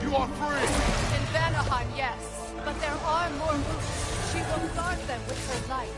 You are free! In Vanaheim, yes. But there are more moves. She will guard them with her light.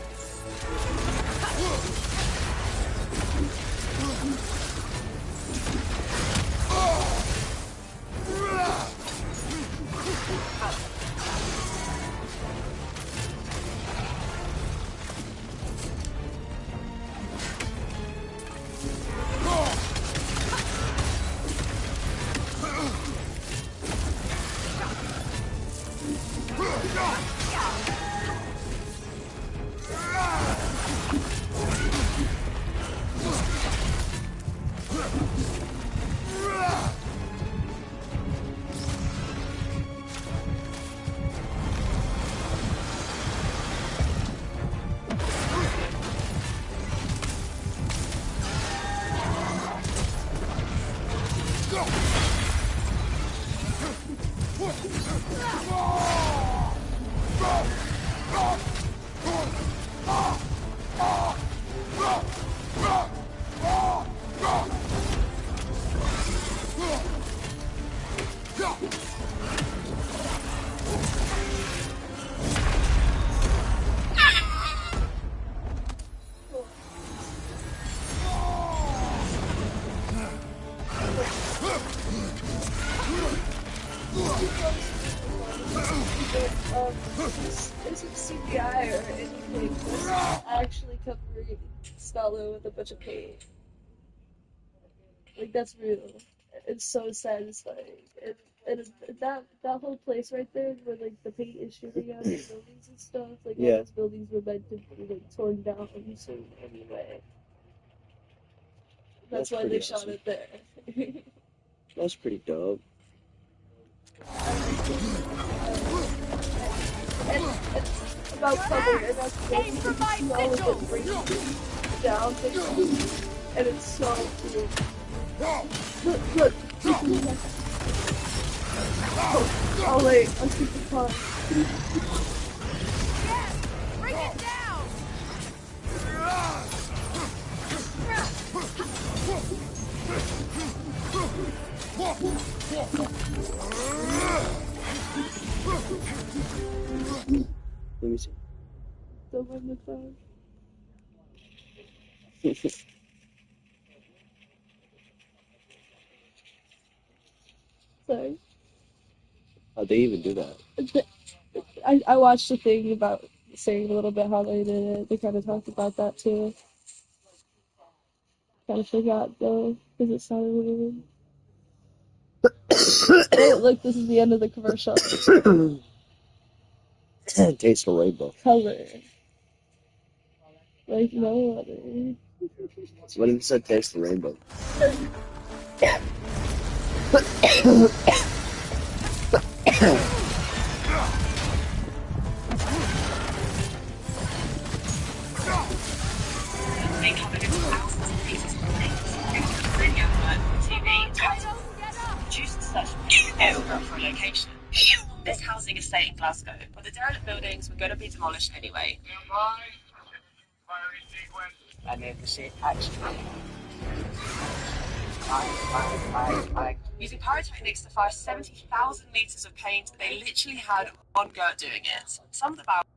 Isn't CGI or anything, just actually covering Stalo with a bunch of paint. Like, that's real. It's so satisfying. And that whole place right there where, like, the paint is shooting out of the buildings and stuff, like, all those buildings were meant to be, like, torn down soon anyway. That's why they shot it there. That's pretty dope. And about cover, and that's Aim for my vigil! Down things, and it's so cool. Look. Oh wait, I'm super fun. Yes! Bring it down! Let me see. Don't mind the phone. Sorry. How'd they even do that? I watched a thing about saying a little bit how they did it. They kind of talked about that too. Kind of forgot though, because it sounded weird. Hey, look, this is the end of the commercial. Taste the rainbow. Color. Like no other. What if it said taste the rainbow? For a location. This housing estate in Glasgow, but the derelict buildings were going to be demolished anyway. And then the shit actually. Using pyrotechnics to fire 70,000 litres of paint, they literally had one go at doing it. Some of the barrels.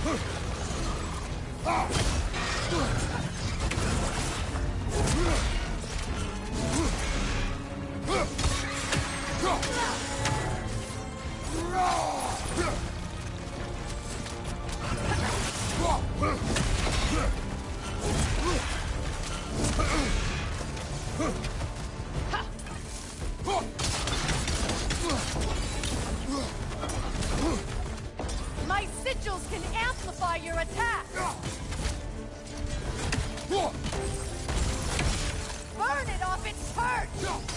My sigils can amplify your attack! Burn it off its perch!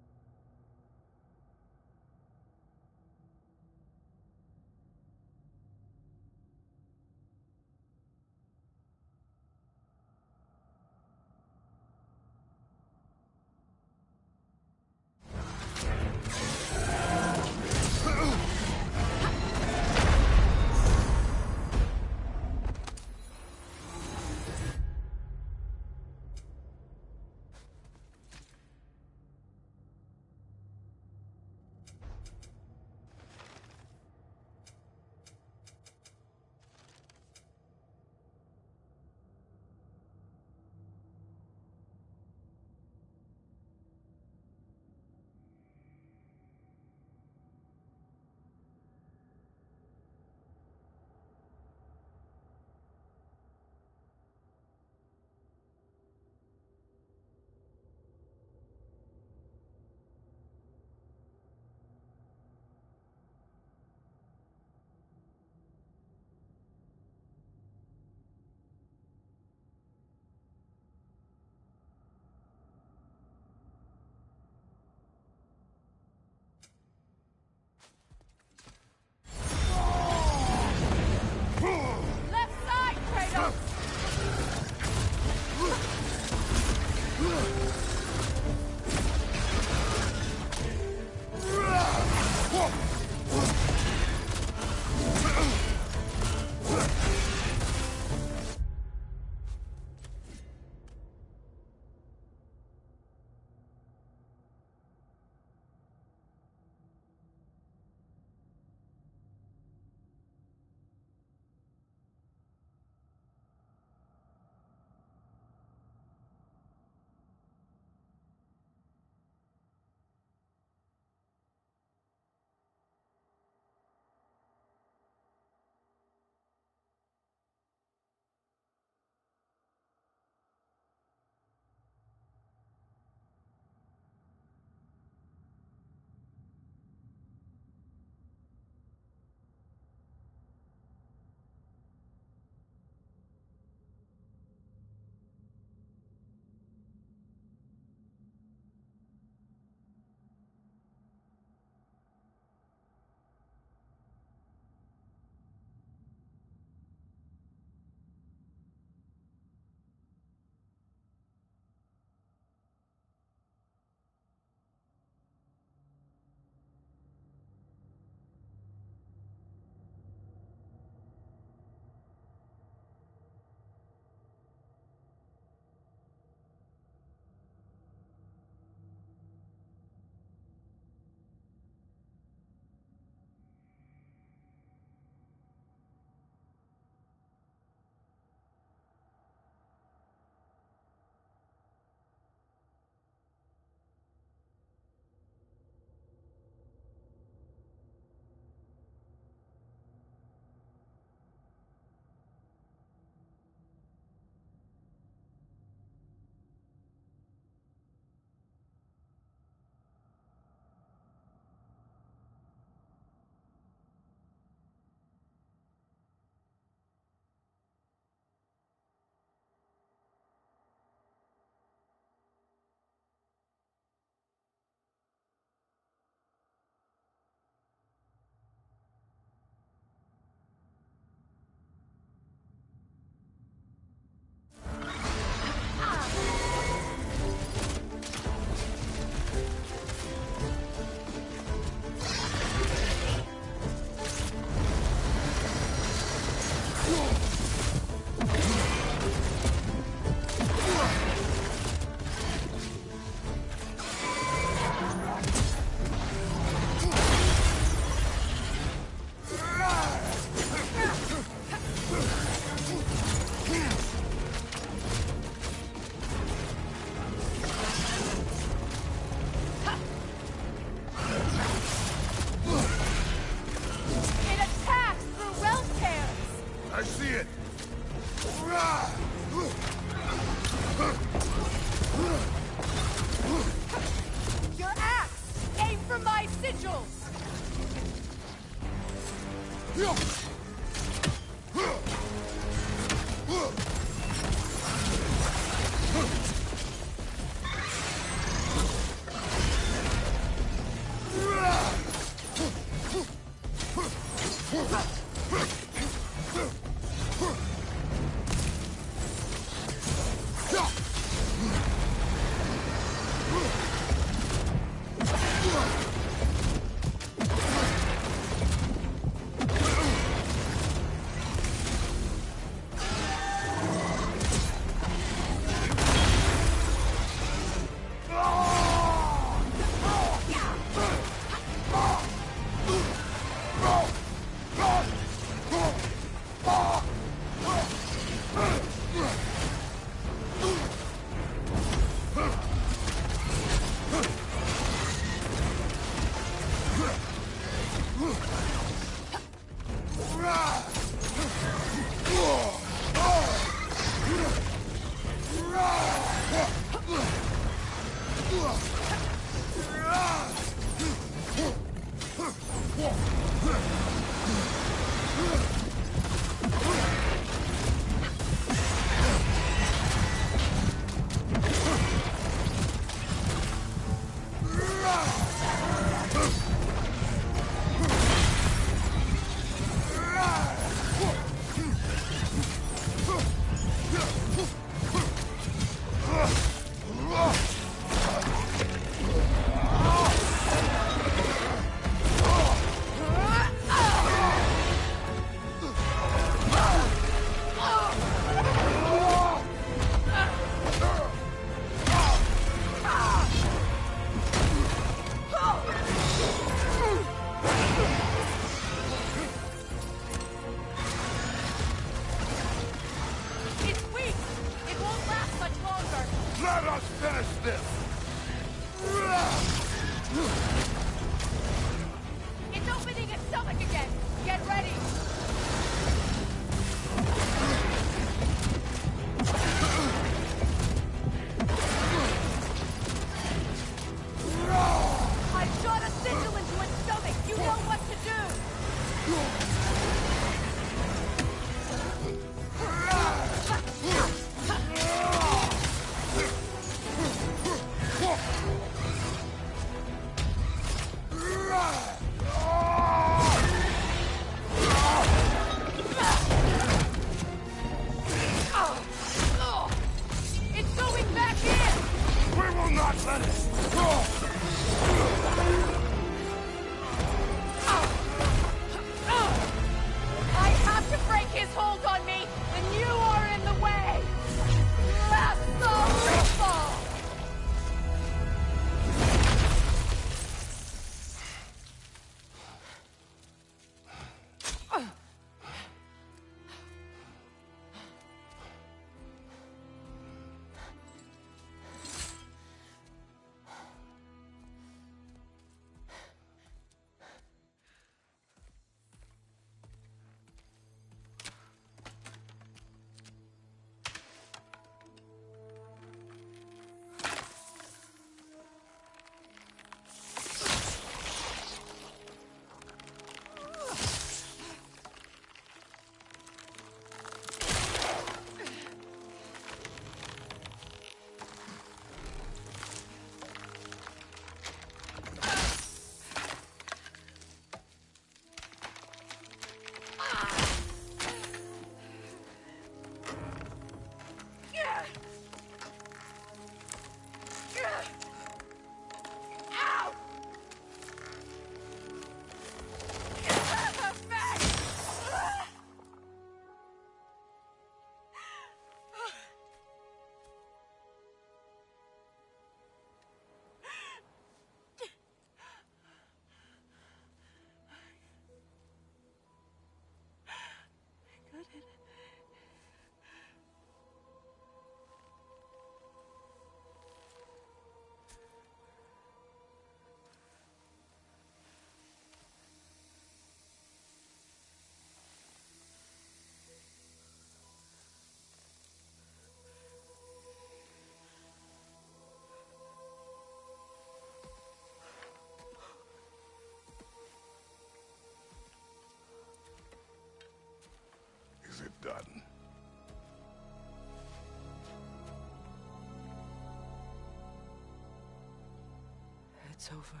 It's over.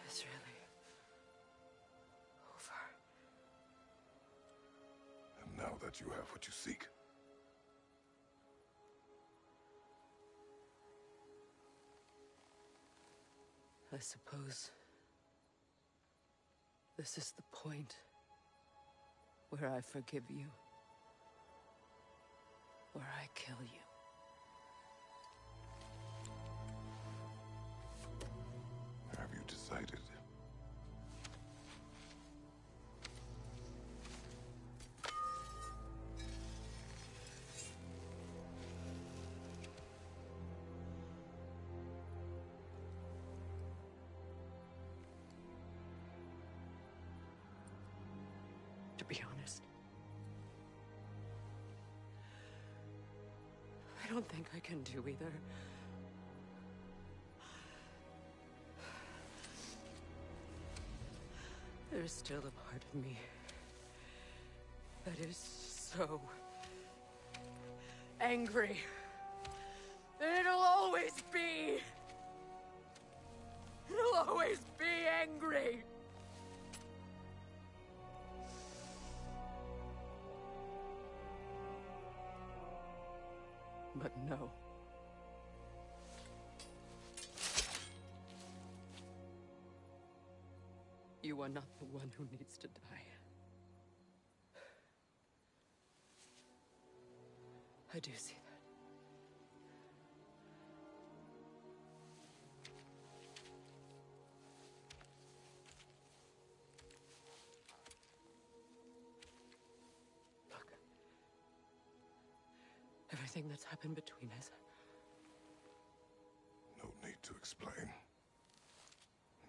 It's really over. And now that you have what you seek, I suppose this is the point where I forgive you, where I kill you. have you decided? To be honest, I don't think I can do either. There's still a part of me that is so angry that it'll always be. It'll always be angry. But no. You are not the one who needs to die. I do see that. Look. Everything that's happened between us. No need to explain.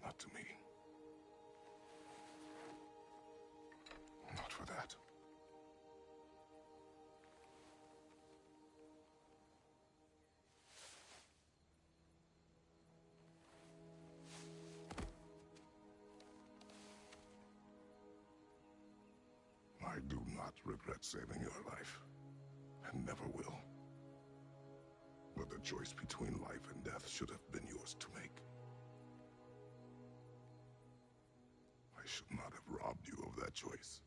Not to me. Not for that. I do not regret saving your life, and never will. But the choice between life and death should have been yours to make. I should not have robbed you of that choice.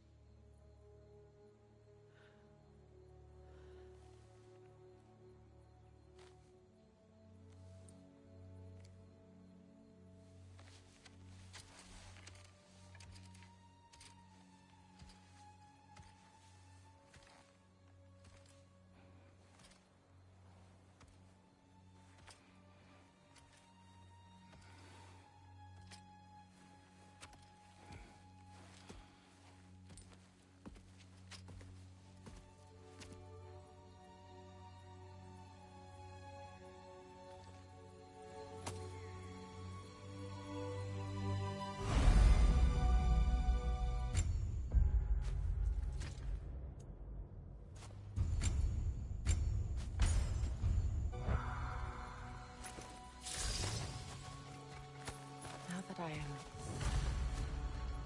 I am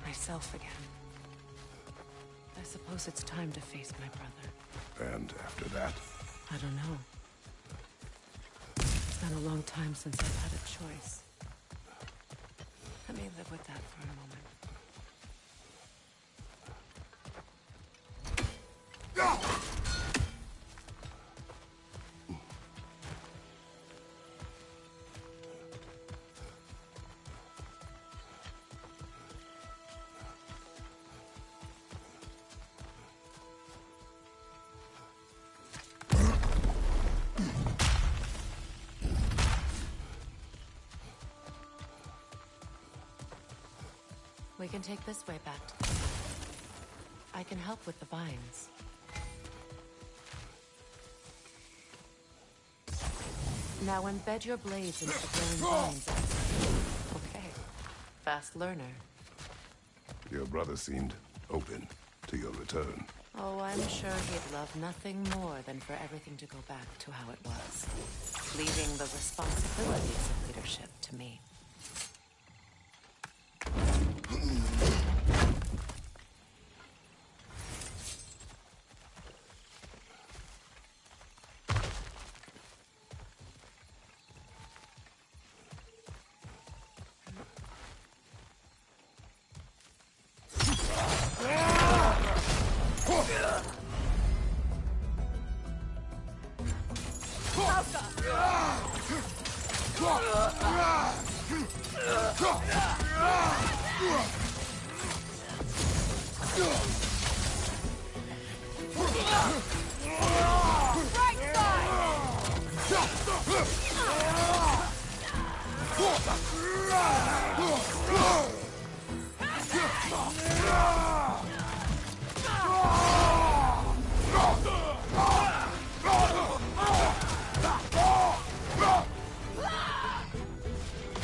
myself again. I suppose it's time to face my brother. And after that? I don't know. It's been a long time since I've had a choice. Let me live with that for a moment. We can take this way back to the camp. I can help with the vines. Now embed your blades into the growing vines. Okay. Fast learner. Your brother seemed open to your return. Oh, I'm sure he'd love nothing more than for everything to go back to how it was, leaving the responsibilities of leadership to me.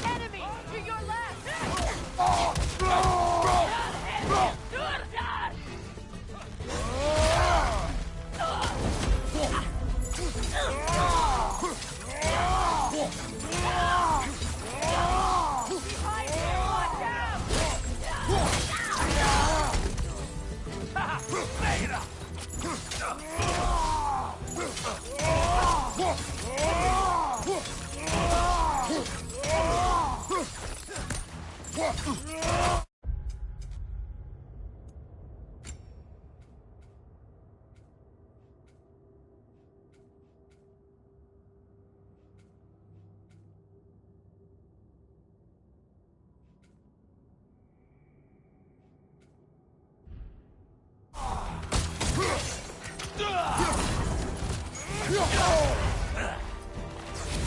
Enemy to your left! Behind you!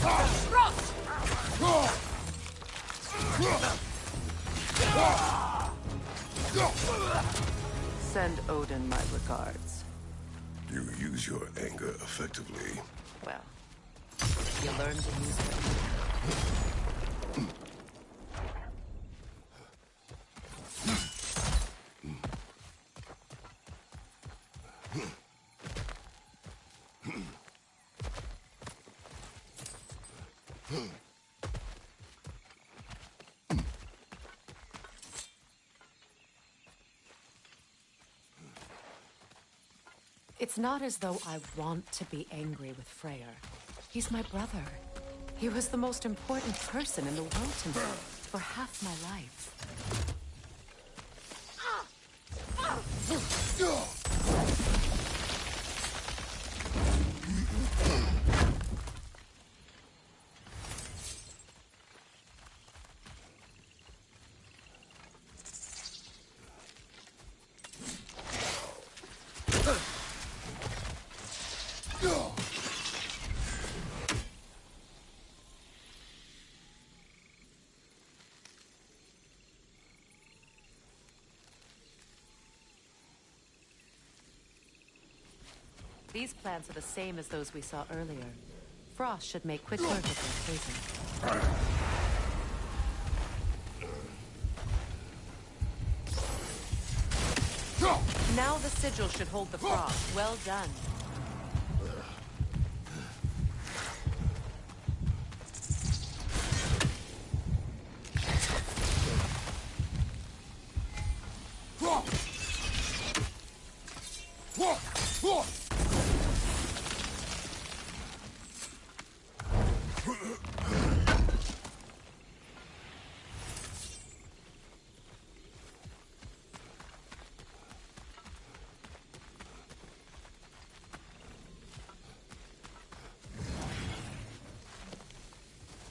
Watch out! Send Odin my regards. You use your anger effectively. Well, you learn to use it. It's not as though I want to be angry with Freyr. He's my brother. He was the most important person in the world to me for half my life. These plants are the same as those we saw earlier. Frost should make quick work of their poison. Now the sigil should hold the frost. Well done.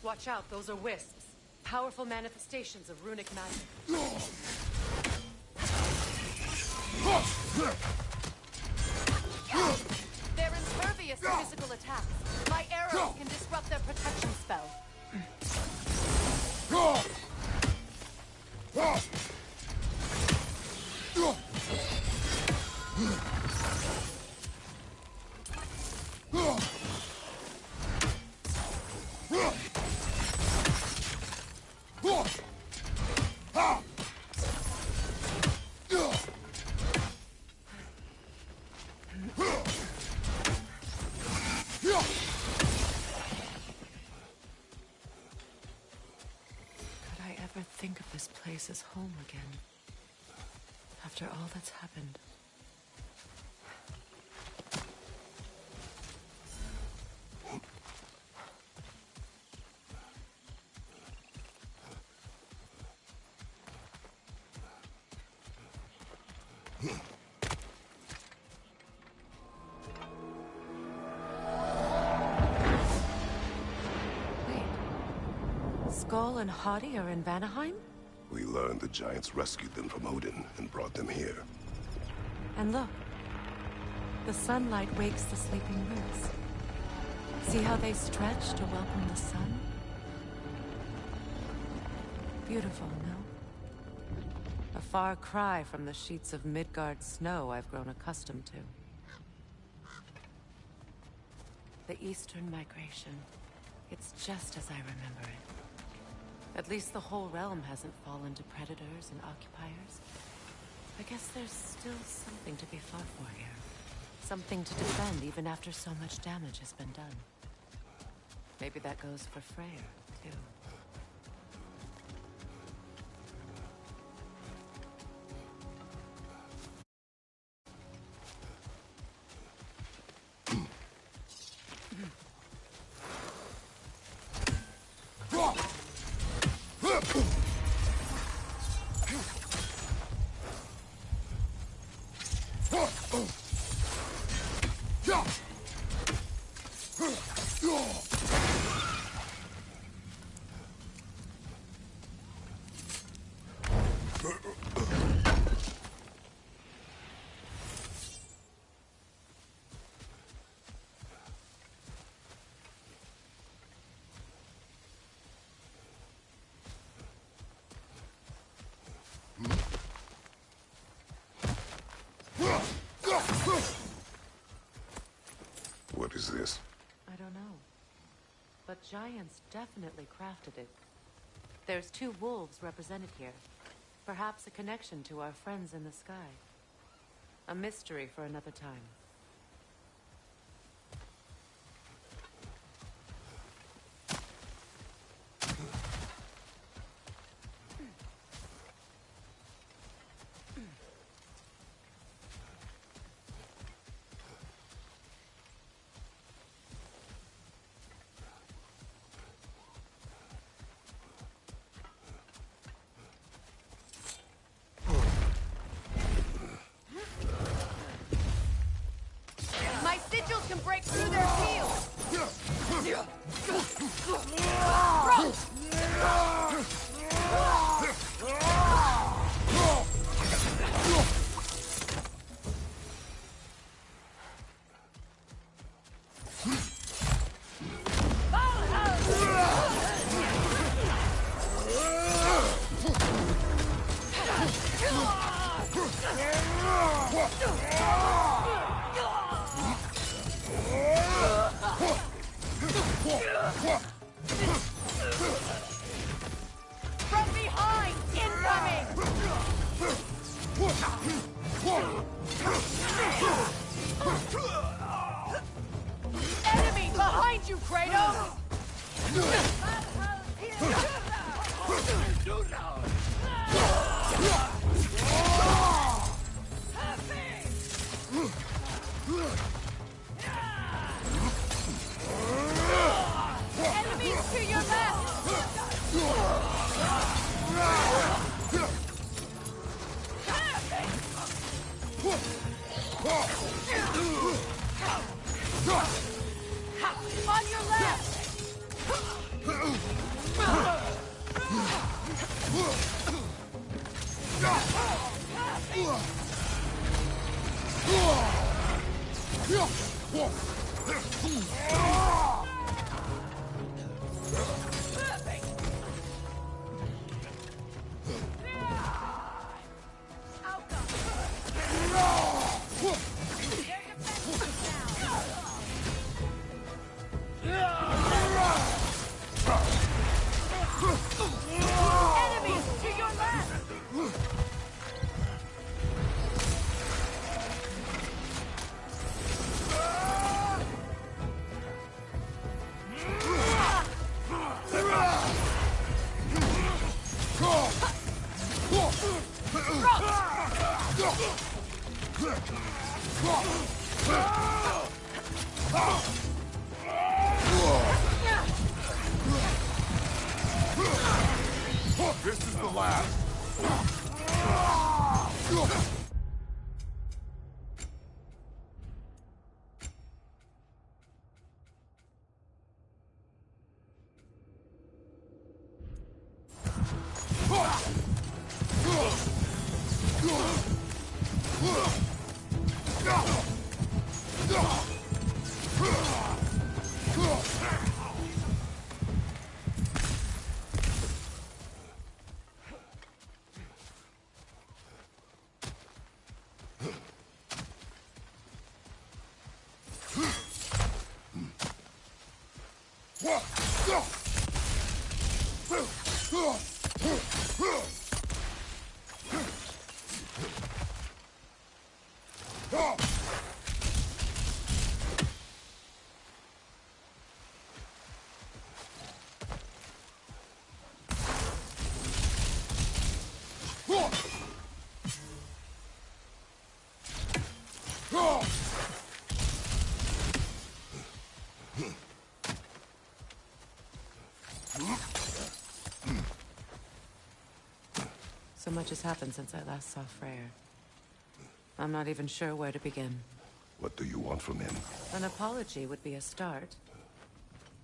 Watch out, those are wisps. Powerful manifestations of runic magic. They're impervious to physical attacks. My arrows can disrupt their protection spell. Think of this place as home again. After all that's happened. Skull and Hati are in Vanaheim? We learned the giants rescued them from Odin and brought them here. And look, the sunlight wakes the sleeping roots. See how they stretch to welcome the sun? Beautiful, no? A far cry from the sheets of Midgard snow I've grown accustomed to. The Eastern migration. It's just as I remember it. At least the whole realm hasn't fallen to predators and occupiers. I guess there's still something to be fought for here. Something to defend even after so much damage has been done. Maybe that goes for Freyr, too. What is this? I don't know. But giants definitely crafted it. There's 2 wolves represented here. Perhaps a connection to our friends in the sky. A mystery for another time. My sigils can break through their shields! From behind! Incoming! Enemy behind you, Kratos! Enemies to your left! On your left! Enemies to your left! This is the last. So much has happened since I last saw Freyr. I'm not even sure where to begin. What do you want from him? An apology would be a start.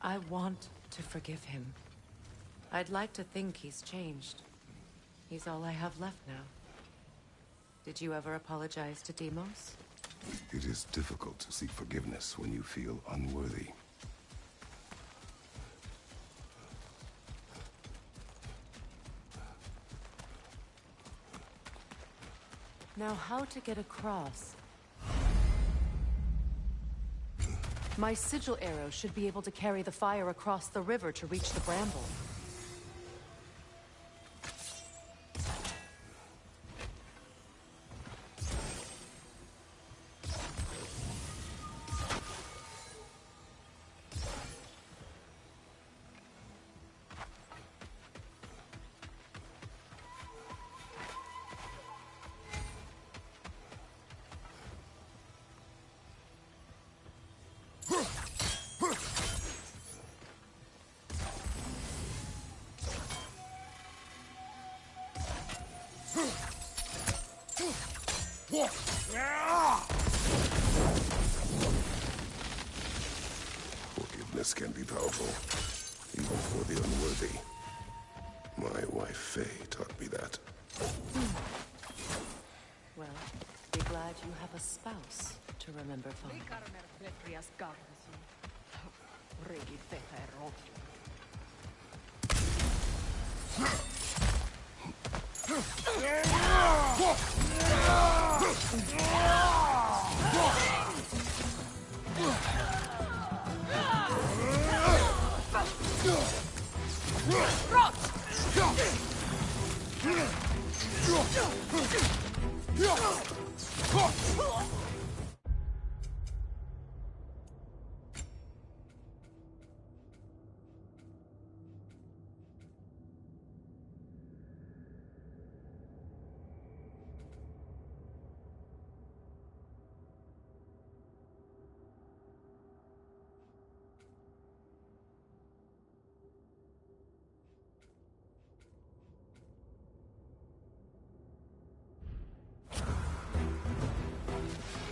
I want to forgive him. I'd like to think he's changed. He's all I have left now. Did you ever apologize to Deimos? It is difficult to seek forgiveness when you feel unworthy. Now, how to get across? My sigil arrow should be able to carry the fire across the river to reach the bramble. Forgiveness can be powerful, even for the unworthy. My wife Faye taught me that. Well, be glad you have a spouse to remember fondly.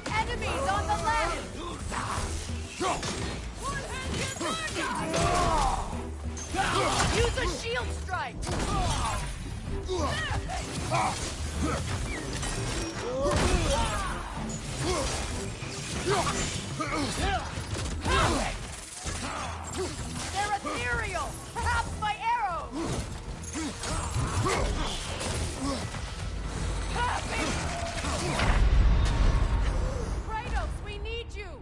Enemies on the left! Use a shield strike! They're ethereal! Perhaps my arrow! Kratos, we need you!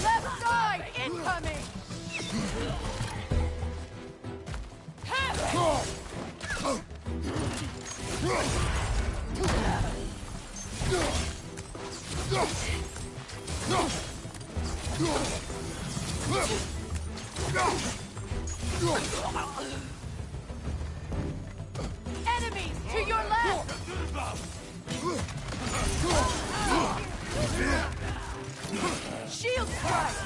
Left side, incoming! Enemies to your left! Shield strike!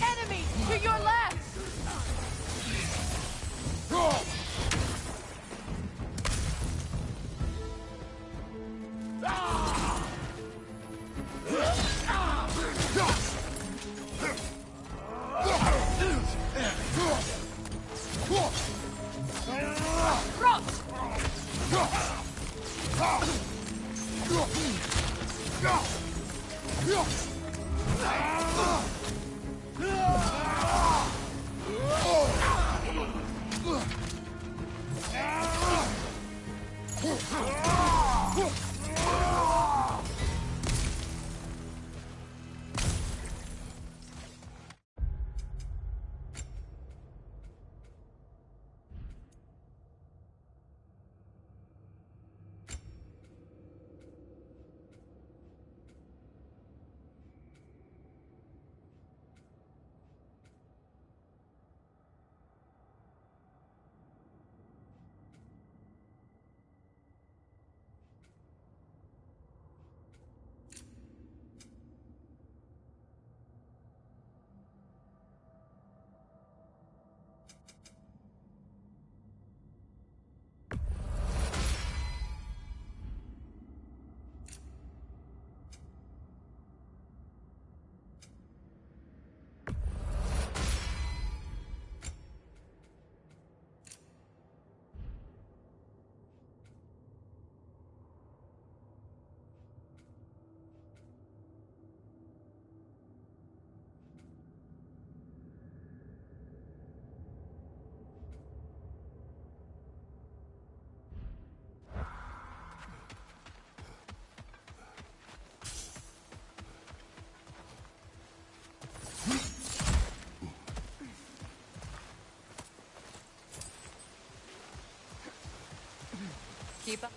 Enemy to your left!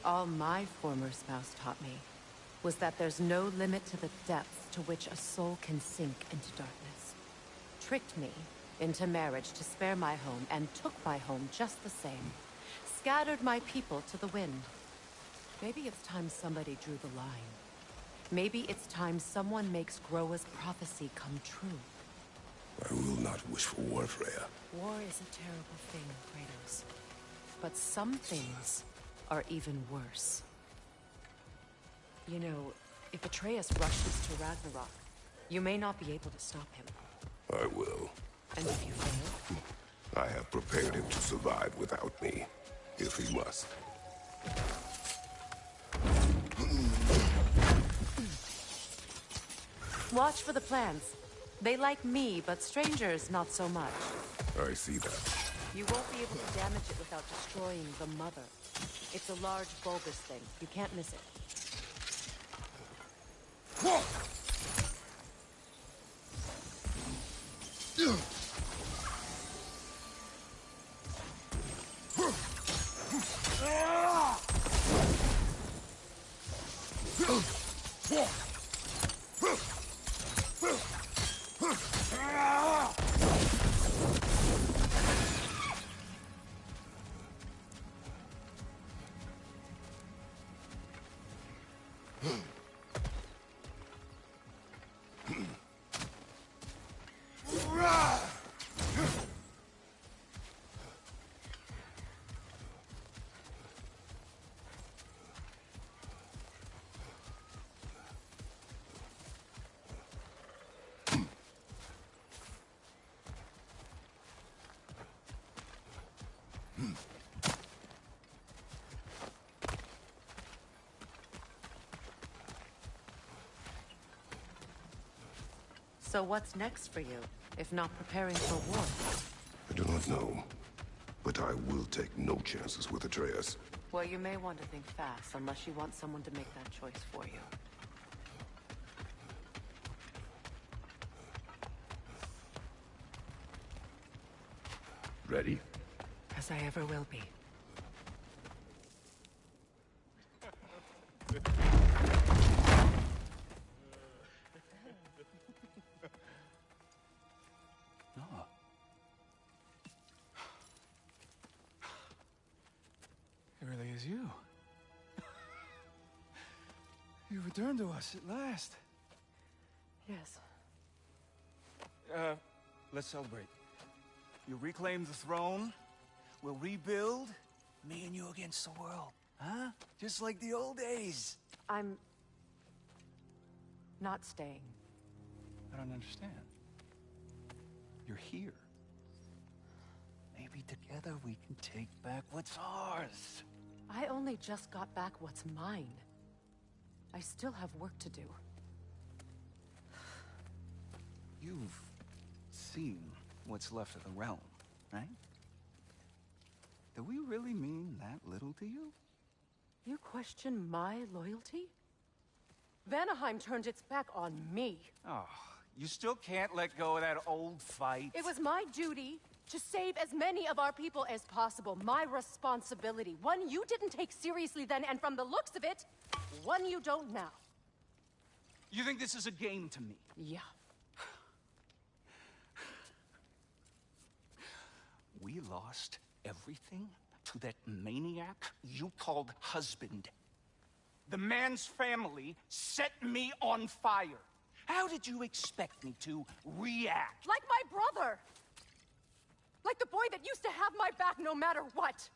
All my former spouse taught me was that there's no limit to the depths to which a soul can sink into darkness. Tricked me into marriage to spare my home and took my home just the same. Scattered my people to the wind. Maybe it's time somebody drew the line. Maybe it's time someone makes Groa's prophecy come true. I will not wish for war, Freya. War is a terrible thing, Kratos. But some things are even worse. You know, if Atreus rushes to Ragnarok, you may not be able to stop him. I will. And if you fail? I have prepared him to survive without me, if he must. Watch for the plants. They like me, but strangers not so much. I see that. You won't be able to damage it without destroying the mother. It's a large bulbous thing. You can't miss it. So what's next for you, if not preparing for war? I do not know, but I will take no chances with Atreus. Well, you may want to think fast, unless you want someone to make that choice for you. Ready? As I ever will be. No. It really is you. You returned to us at last. Yes. Let's celebrate. You reclaim the throne. We'll rebuild. Me and you against the world. Huh? Just like the old days. I'm... not staying. I don't understand. You're here. Maybe together we can take back what's ours. I only just got back what's mine. I still have work to do. You've seen what's left of the realm, right? Do we really mean that little to you? You question my loyalty? Vanaheim turned its back on me. Oh, you still can't let go of that old fight? It was my duty to save as many of our people as possible. My responsibility. One you didn't take seriously then, and from the looks of it, one you don't now. You think this is a game to me? Yeah. We lost everything to that maniac you called husband. The man's family set me on fire. How did you expect me to react? Like my brother! Like the boy that used to have my back no matter what!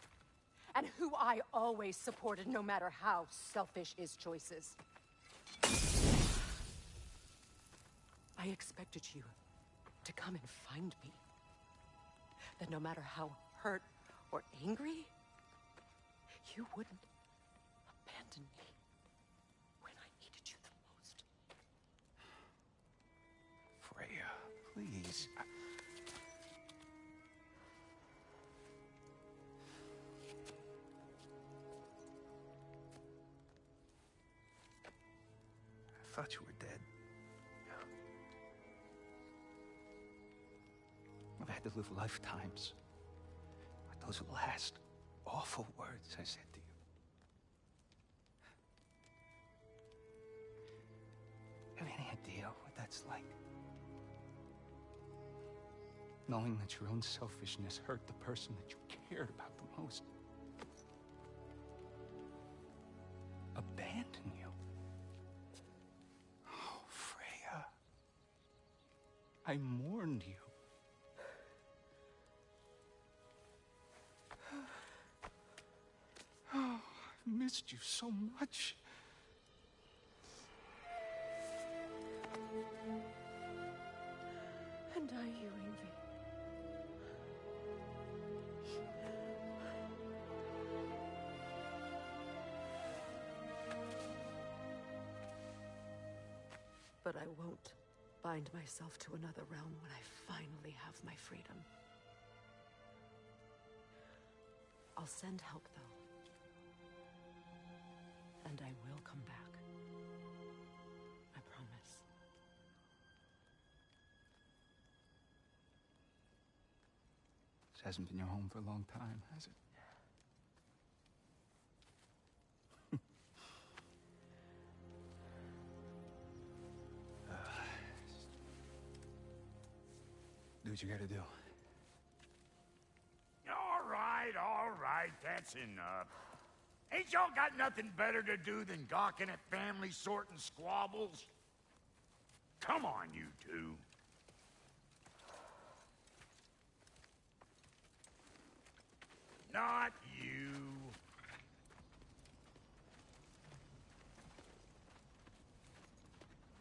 And who I always supported no matter how selfish his choices. I expected you to come and find me. That no matter how hurt or angry, you wouldn't abandon me when I needed you the most. Freya, please. I thought you were dead. I've had to live lifetimes with those last awful words I said to you. Have any idea what that's like? Knowing that your own selfishness hurt the person that you cared about the most. Abandon you. Oh, Freya. I mourned you. Oh, I missed you so much. And I you, Envy. But I won't bind myself to another realm when I finally have my freedom. I'll send help, though. And I will come back. I promise. This hasn't been your home for a long time, has it? Do what you gotta do. All right, that's enough. Ain't y'all got nothing better to do than gawking at family sorting squabbles? Come on, you two. Not you.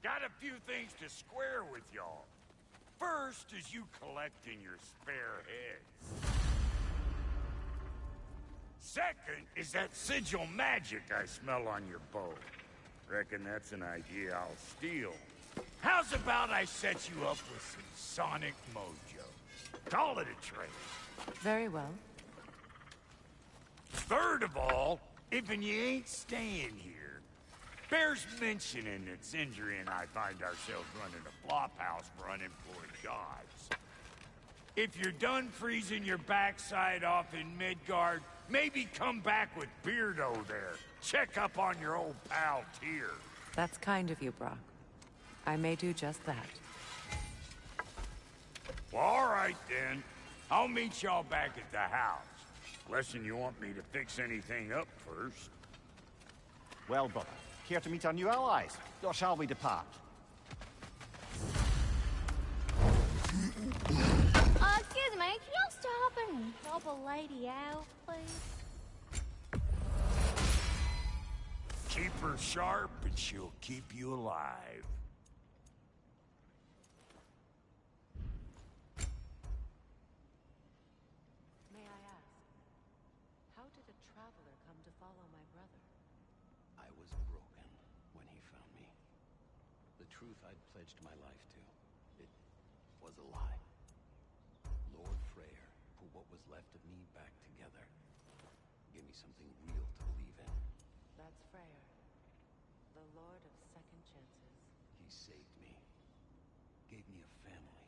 Got a few things to square with y'all. First is you collecting your spare heads. Second is that sigil magic I smell on your bow. Reckon that's an idea I'll steal. How's about I set you up with some sonic mojo? Call it a trade. Very well. Third of all, if you ain't staying here, bears mentioning that Sindri and I find ourselves running a flop house for unemployed gods. If you're done freezing your backside off in Midgard, maybe come back with Beardo there. Check up on your old pal Tyr. That's kind of you, Brock. I may do just that. Well, all right, then. I'll meet y'all back at the house. Unless you want me to fix anything up first. Well, brother, care to meet our new allies? Or shall we depart? Excuse me, can you stop and help a lady out, please? Keep her sharp and she'll keep you alive. May I ask, how did a traveler come to follow my brother? I was broken when he found me. The truth I'd pledged my life to, it was a lie. Lord Freyr put what was left of me back together. Gave me something real to believe in. That's Freyr, the Lord of Second Chances. He saved me. Gave me a family.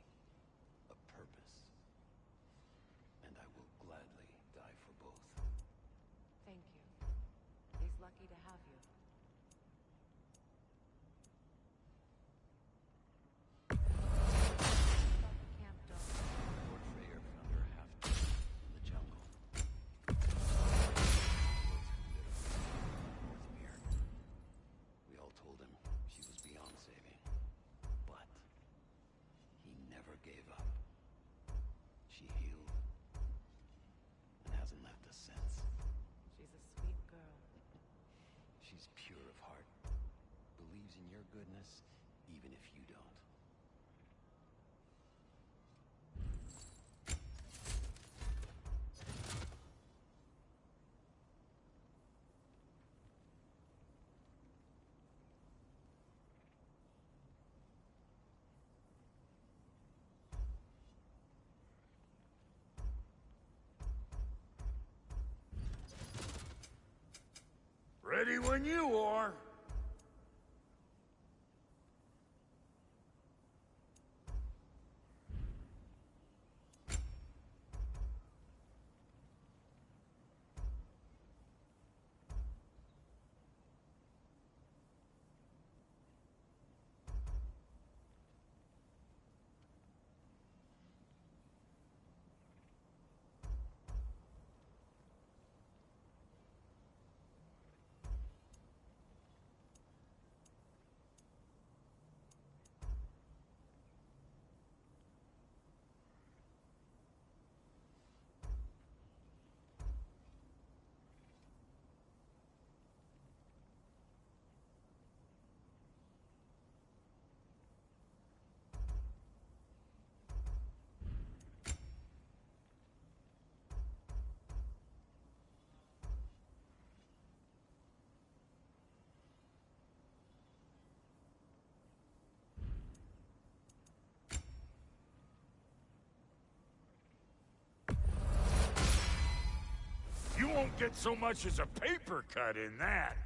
A purpose. And I will gladly die for both. Thank you. He's lucky to have you. About the camp dog. Lord Freyr found her half dead in the jungle. Those who lived Northmere. We all told him she was beyond saving. But he never gave up. She healed and hasn't left us since. She's a sweet girl. She's pure of heart. Believes in your goodness, even if you don't. Ready when you are. You won't get so much as a paper cut in that.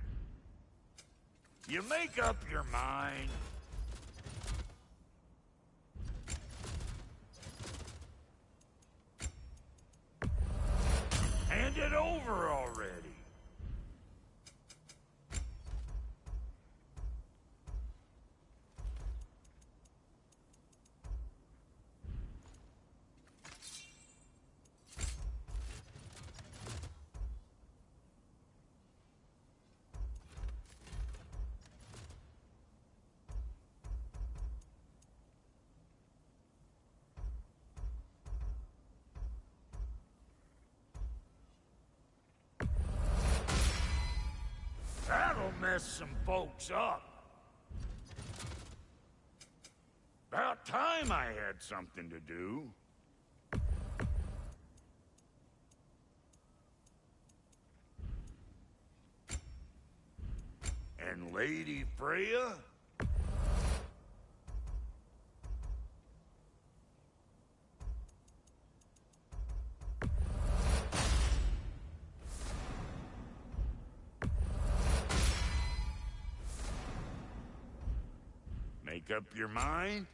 You make up your mind. Hand it over already. That'll mess some folks up. About time I had something to do. And Lady Freya? Make up your mind?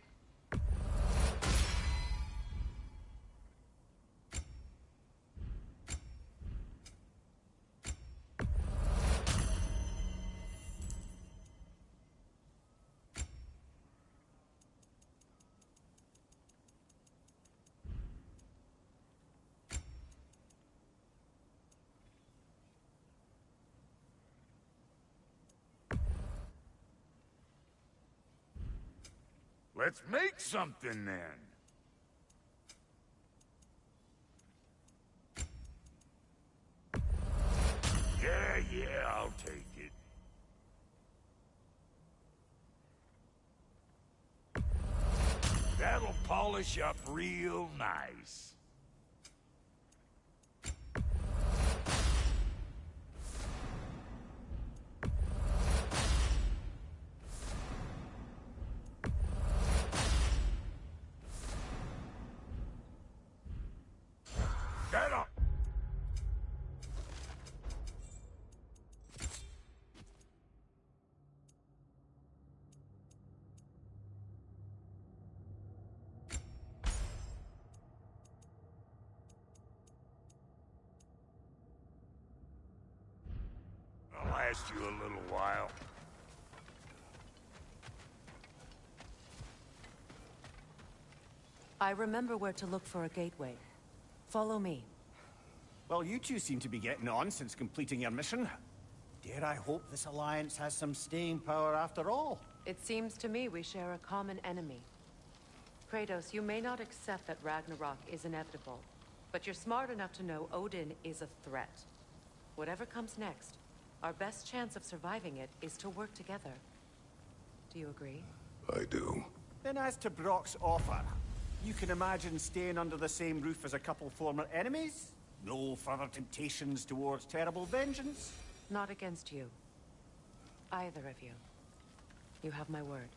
Let's make something then. Yeah, I'll take it. That'll polish up real nice. That'll... I'll last you a little while. I remember where to look for a gateway. Follow me. Well, you two seem to be getting on since completing your mission. Dare I hope this alliance has some staying power after all? It seems to me we share a common enemy. Kratos, you may not accept that Ragnarok is inevitable, but you're smart enough to know Odin is a threat. Whatever comes next, our best chance of surviving it is to work together. Do you agree? I do. Then as to Brock's offer, you can imagine staying under the same roof as a couple former enemies? No further temptations towards terrible vengeance? Not against you. Either of you. You have my word.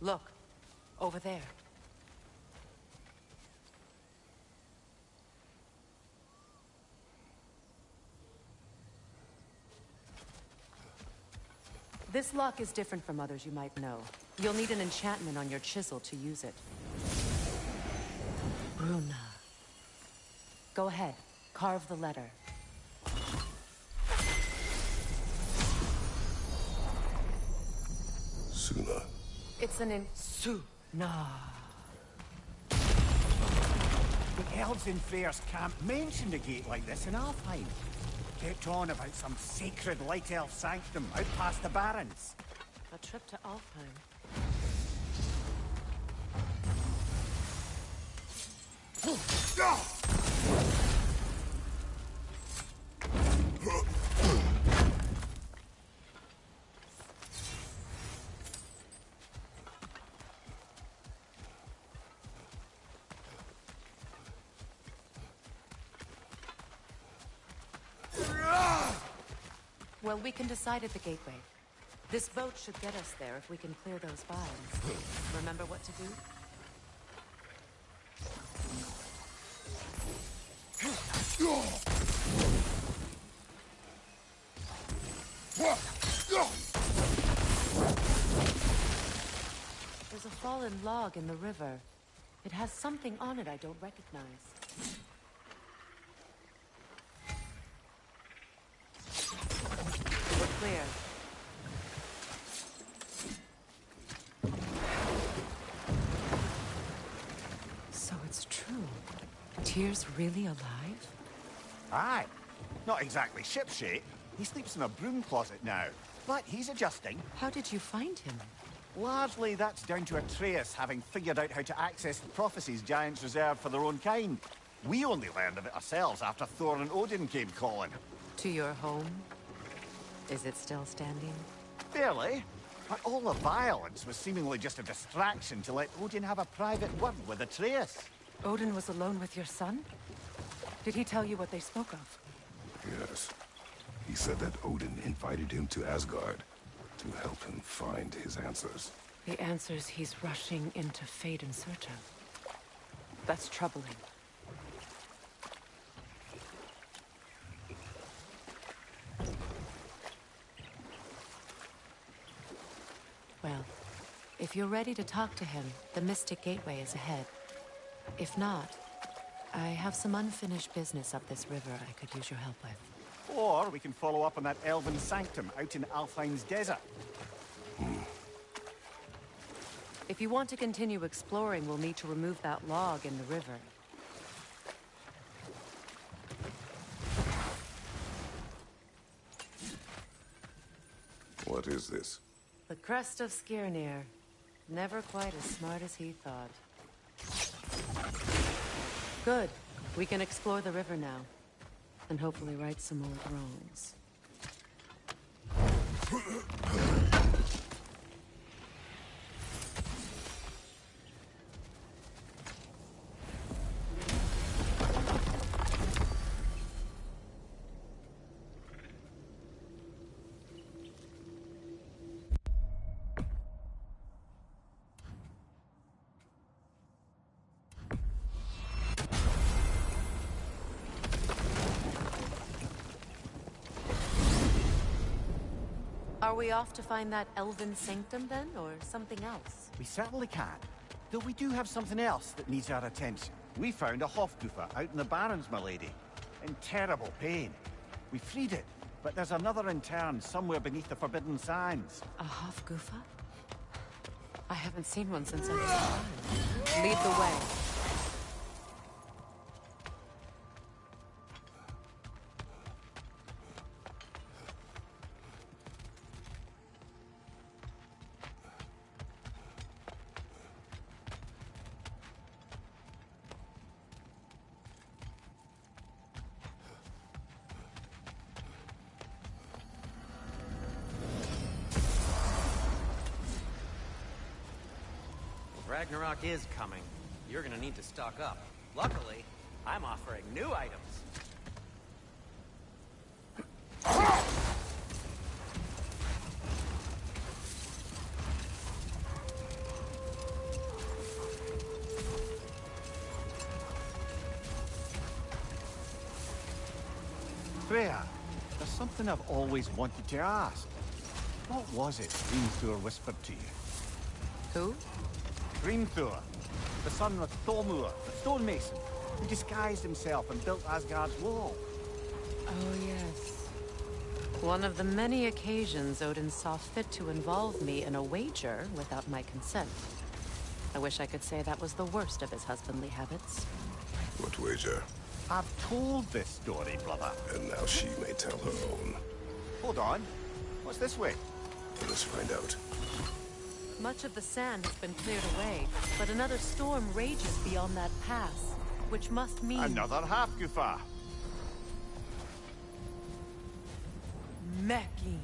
Look, over there. This lock is different from others you might know. You'll need an enchantment on your chisel to use it. Bruna. Go ahead. Carve the letter. Suna. It's an Suna. The elves in Freyr's camp mentioned a gate like this in Alfheim. Kept on about some sacred light elf sanctum out past the barrens. A trip to Alfheim. Well, we can decide at the gateway. This boat should get us there if we can clear those vines. Remember what to do? There's a fallen log in the river. It has something on it I don't recognize. We're clear. So it's true. Tyr's really alive? Aye. Not exactly shipshape. He sleeps in a broom closet now. But he's adjusting. How did you find him? Largely, that's down to Atreus having figured out how to access the prophecies giants reserve for their own kind. We only learned of it ourselves after Thor and Odin came calling. To your home? Is it still standing? Fairly. But all the violence was seemingly just a distraction to let Odin have a private word with Atreus. Odin was alone with your son? Did he tell you what they spoke of? Yes. He said that Odin invited him to Asgard to help him find his answers. The answers he's rushing into fate in search of. That's troubling. Well, if you're ready to talk to him, the Mystic Gateway is ahead. If not, I have some unfinished business up this river I could use your help with. Or we can follow up on that elven sanctum out in Alfheim's desert. If you want to continue exploring, we'll need to remove that log in the river. What is this? The crest of Skirnir. Never quite as smart as he thought. Good. We can explore the river now. And hopefully right some old wrongs. Are we off to find that elven sanctum then, or something else? We certainly can. Though we do have something else that needs our attention. We found a Hofgufa out in the Barrens, my lady. In terrible pain. We freed it, but there's another intern somewhere beneath the Forbidden Sands. A Hofgufa? I haven't seen one since I was a child. Lead the way. Ragnarok is coming. You're gonna need to stock up. Luckily, I'm offering new items. Freya, there's something I've always wanted to ask. What was it Grimthor whispered to you? Who? Grimthor, the son of Thormur, the stonemason, who disguised himself and built Asgard's wall. Oh, yes. One of the many occasions Odin saw fit to involve me in a wager without my consent. I wish I could say that was the worst of his husbandly habits. What wager? I've told this story, brother. And now she may tell her own. Hold on. What's this way? Let's find out. Much of the sand has been cleared away, but another storm rages beyond that pass, which must mean... Another half-goofa. Mecking.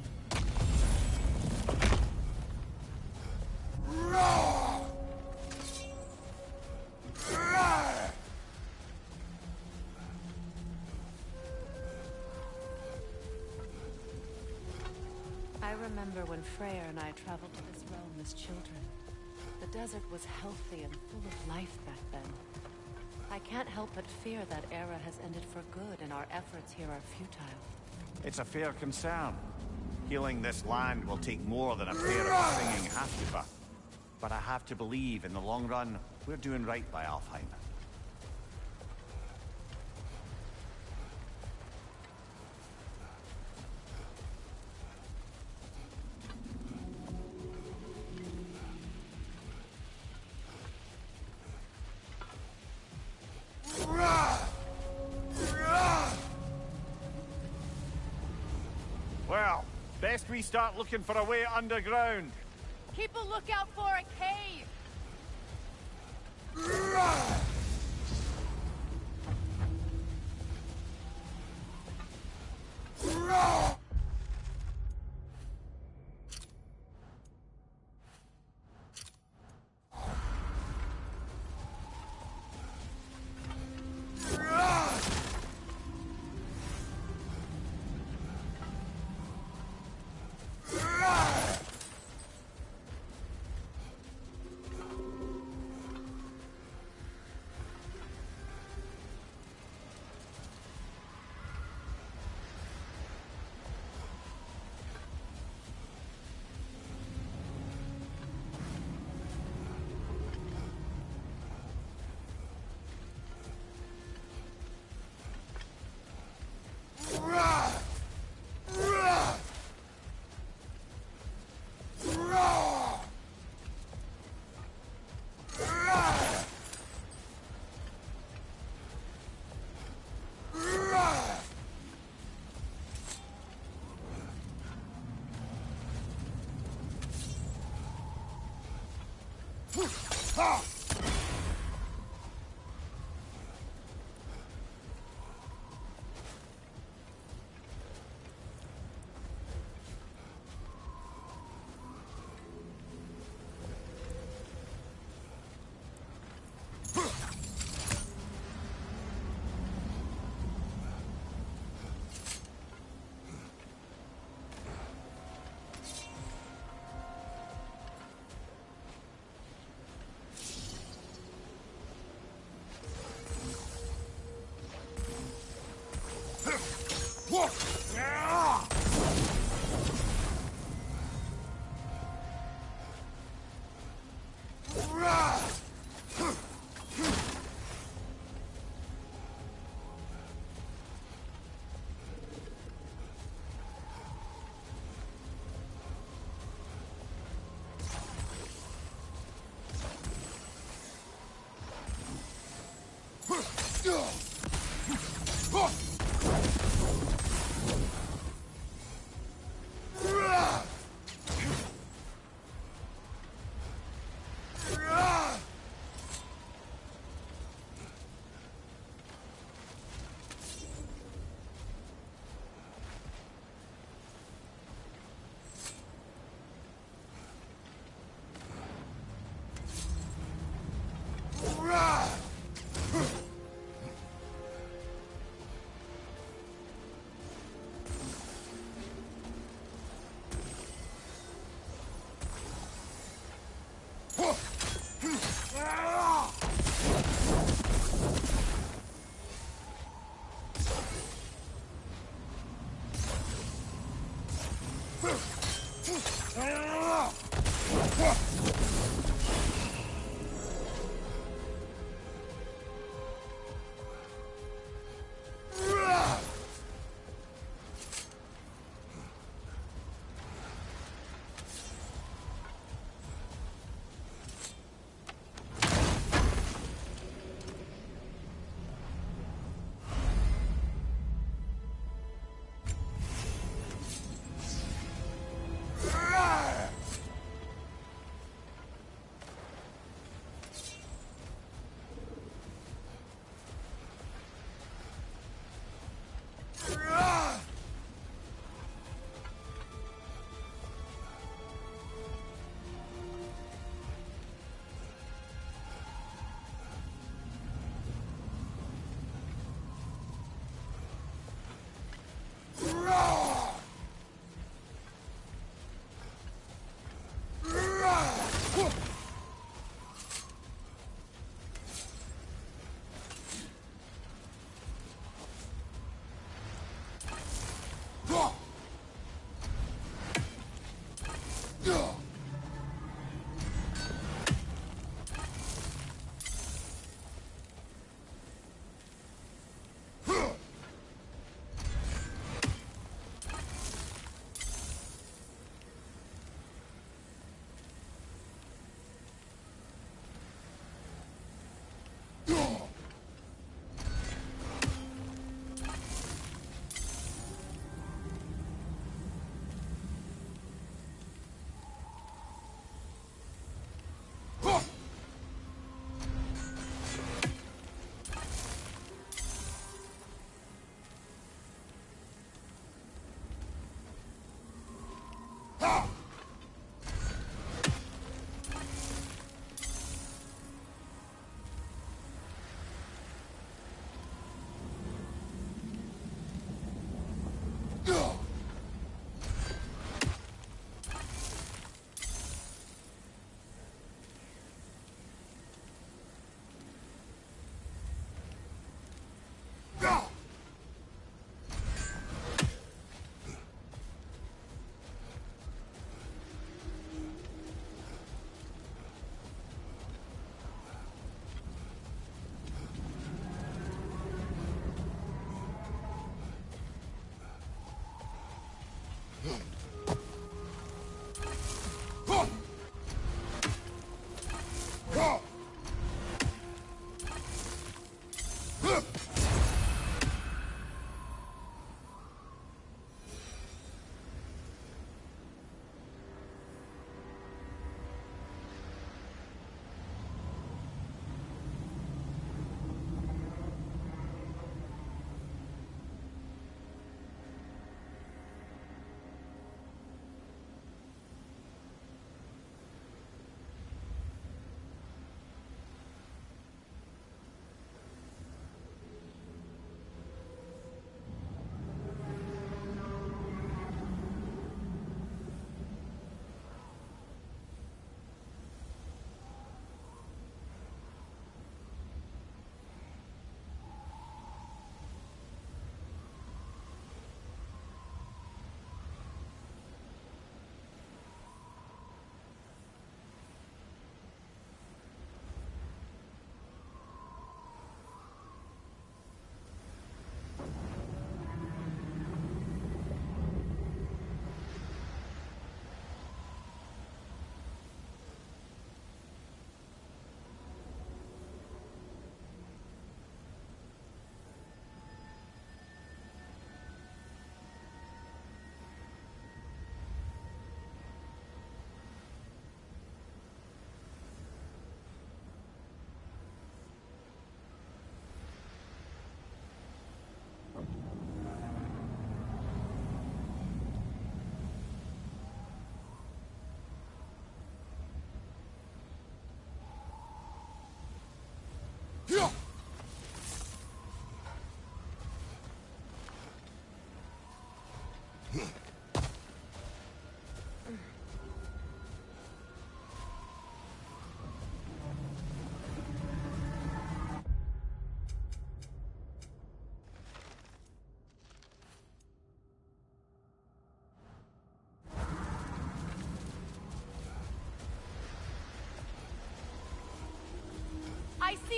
I remember when Freyr and I traveled to this realm as children. The desert was healthy and full of life back then. I can't help but fear that era has ended for good and our efforts here are futile. It's a fair concern. Healing this land will take more than a pair of singing half-goofa. But I have to believe, in the long run, we're doing right by Alfheim. Well, best we start looking for a way underground. Keep a lookout for a cave!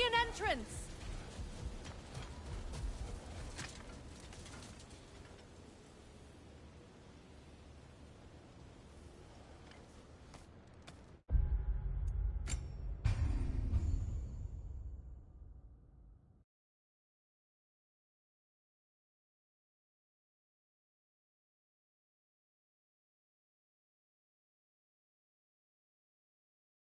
an entrance!